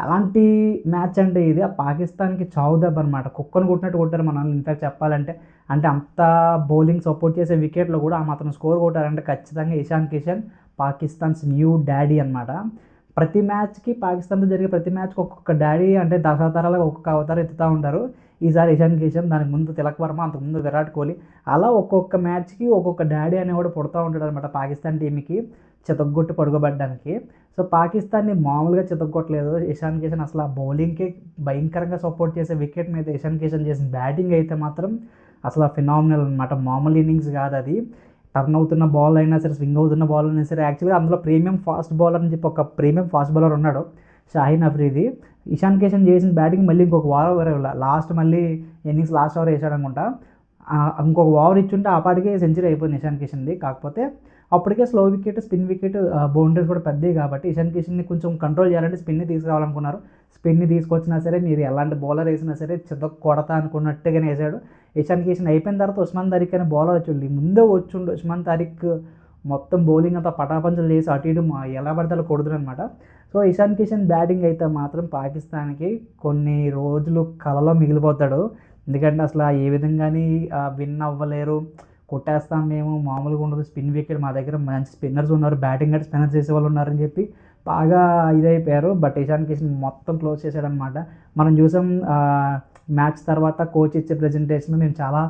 అలాంటి మ్యాచ్ అంటే ఇది ఆ పాకిస్తాన్కి చావు దెబ్బ అనమాట. కుక్కను కొట్టినట్టు కొట్టారు మనల్ని. ఇన్ఫాక్ట్ చెప్పాలంటే అంటే అంత బౌలింగ్ సపోర్ట్ చేసే వికెట్లో కూడా ఆ మాత్రం స్కోర్ కొట్టారంటే ఖచ్చితంగా Ishan Kishan Pakistan's new daddy అనమాట. ప్రతి మ్యాచ్కి పాకిస్తాన్తో జరిగే ప్రతి మ్యాచ్కి ఒక్కొక్క డాడీ అంటే దశావతారాలుగా ఒక్కొక్క అవతారం ఎత్తుతూ ఉంటారు. ఈసారి ఇషాన్ కిషన్, దానికి ముందు తిలక్ వర్మ, అంతకుముందు విరాట్ కోహ్లీ, అలా ఒక్కొక్క మ్యాచ్కి ఒక్కొక్క డాడీ అనేవాడు పుడతా ఉంటాడు అనమాట పాకిస్తాన్ టీంకి చితగ్గొట్టి పడుకోబెట్టడానికి. సో పాకిస్తాన్ని మామూలుగా చితగ్గొట్టలేదు ఇషాన్ కిషన్. అసలు ఆ బౌలింగ్కి భయంకరంగా సపోర్ట్ చేసే వికెట్ మీద ఇషాన్ కిషన్ చేసిన బ్యాటింగ్ అయితే మాత్రం అసలు ఫినామినల్ అనమాట. మామూలు ఇన్నింగ్స్ కాదు అది. టర్న్ అవుతున్న బాల్ అయినా సరే, స్వింగ్ అవుతున్న బాల్ అయినా సరే, యాక్చువల్గా అందులో ప్రీమియం ఫాస్ట్ బౌలర్ అని చెప్పి ఒక ప్రీమియం ఫాస్ట్ బౌలర్ ఉన్నాడు, షాహీన్ అఫ్రీది. ఇషాన్ కిషన్ చేసిన బ్యాటింగ్ మళ్ళీ ఇంకొక ఓవర్ లాస్ట్ మళ్ళీ ఇన్నింగ్స్ లాస్ట్ ఓవర్ వేసాడు అనుకుంటా. ఇంకొక ఓవర్ ఇచ్చుంటే ఆ పాటికే సెంచరీ అయిపోయింది ఇషాన్ కిషన్ది. కాకపోతే అప్పటికే slow wicket, spin wicket, boundaries కూడా పెద్దవి కాబట్టి ఇషాన్ కిషన్ని కొంచెం కంట్రోల్ చేయాలంటే స్పిన్ని తీసుకురావాలనుకున్నారు. స్పిన్ని తీసుకొచ్చినా సరే మీరు ఎలాంటి బౌలర్ వేసినా సరే చితక్ కొడతా అనుకున్నట్టుగానే వేసాడు ఇషాన్ కిషన్. అయిపోయిన తర్వాత ఉస్మాన్ తారిక్ అనే బౌలర్ వచ్చి ముందే వచ్చుండు ఉస్మాన్ తారిక్ మొత్తం బౌలింగ్ అంతా పటాపంచలు చేసి అటు ఇటు ఎలా పడితే అలా కొడుతురు అనమాట. సో ఇషాన్ కిషన్ బ్యాటింగ్ అయితే మాత్రం పాకిస్తాన్కి కొన్ని రోజులు కలలో మిగిలిపోతాడు. ఎందుకంటే అసలు ఏ విధంగాని విన్ అవ్వలేరు, కొట్టేస్తాం మేము, మామూలుగా ఉండదు, స్పిన్ వికెట్ మా దగ్గర మంచి స్పిన్నర్స్ ఉన్నారు, బ్యాటింగ్ అంటే స్పిన్నర్స్ చేసే వాళ్ళు ఉన్నారని చెప్పి బాగా ఇదైపోయారు. బట్ ఇషాన్ కిషన్ మొత్తం క్లోజ్ చేశాడనమాట. మనం చూసాం మ్యాచ్ తర్వాత కోచ్ ఇచ్చే ప్రజెంటేషన్ మేము చాలా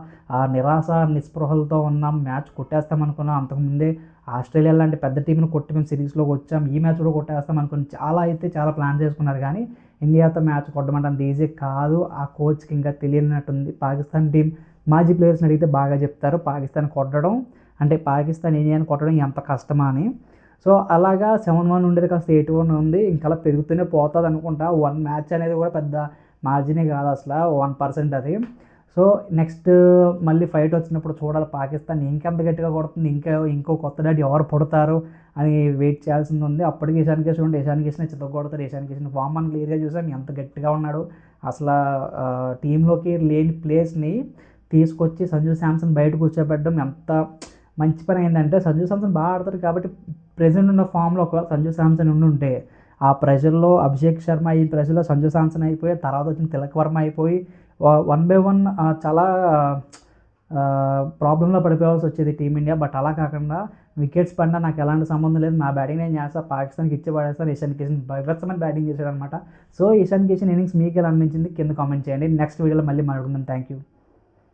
నిరాశ నిస్పృహలతో ఉన్నాం, మ్యాచ్ కొట్టేస్తాం అనుకున్నాం, అంతకుముందే ఆస్ట్రేలియా లాంటి పెద్ద టీంని కొట్టి మేము సిరీస్లోకి వచ్చాం, ఈ మ్యాచ్ కూడా కొట్టేస్తాం అనుకుని చాలా ప్లాన్ చేసుకున్నారు. కానీ ఇండియాతో మ్యాచ్ కొట్టమంటే అంత ఈజీ కాదు. ఆ కోచ్కి ఇంకా తెలియనట్టుంది. పాకిస్తాన్ టీం మాజీ ప్లేయర్స్ని అడిగితే బాగా చెప్తారు పాకిస్తాన్ కొట్టడం అంటే, పాకిస్తాన్ ఇండియాని కొట్టడం ఎంత కష్టమా అని. సో అలాగా 7-1 ఉండేది కాస్త 8-1 ఉంది. ఇంకా అలా పెరుగుతూనే పోతుంది అనుకుంటా. 1 మ్యాచ్ అనేది కూడా పెద్ద మార్జినే కాదు అసలు, 1% అది. సో నెక్స్ట్ మళ్ళీ ఫైట్ వచ్చినప్పుడు చూడాలి పాకిస్తాన్ ఇంకెంత గట్టిగా కొడుతుంది, ఇంకో కొత్త డాడీ ఎవరు పుడతారు అని వెయిట్ చేయాల్సింది ఉంది. అప్పటికి ఇషాన్ కిషన్ ఉంటే ఇషాన్ కిషన్ చితగొడతారు. ఇషాన్ కిషన్ ఫామ్ మనం క్లియర్గా చూసాం ఎంత గట్టిగా ఉన్నాడు. అసలు టీంలోకి లేని ప్లేస్ని తీసుకొచ్చి సంజు శాంసన్ బయట కూర్చోబెట్టడం ఎంత మంచి పని అయిందంటే, సంజు శాంసన్ బాగా ఆడతారు కాబట్టి ప్రెజెంట్ ఉన్న ఫామ్లో ఒకవేళ సంజు శాంసన్ ఉంటే ఆ ప్రెషర్లో అభిషేక్ శర్మ, ఈ ప్రెషర్లో సంజు శాంసన్ అయిపోయి, తర్వాత వచ్చిన తిలక్ వర్మ అయిపోయి 1/1 చాలా ప్రాబ్లంలో పడిపోవాల్సి వచ్చేది టీమిండియా. బట్ అలా కాకుండా వికెట్స్ పడినా నాకు ఎలాంటి సంబంధం లేదు, నా బ్యాటింగ్ నేను చేస్తాను, పాకిస్తాన్కి ఇచ్చి పడేస్తాను. ఇషాన్ కిషన్ బైవర్సమైన బ్యాటింగ్ చేశాడు అనమాట. సో ఇషాన్ కిషన్ ఇన్నింగ్స్ మీకు ఎలా అనిపించింది కింద కామెంట్ చేయండి. నెక్స్ట్ వీడియోలో మళ్ళీ మాట్లాడుకుందాం. Thank you.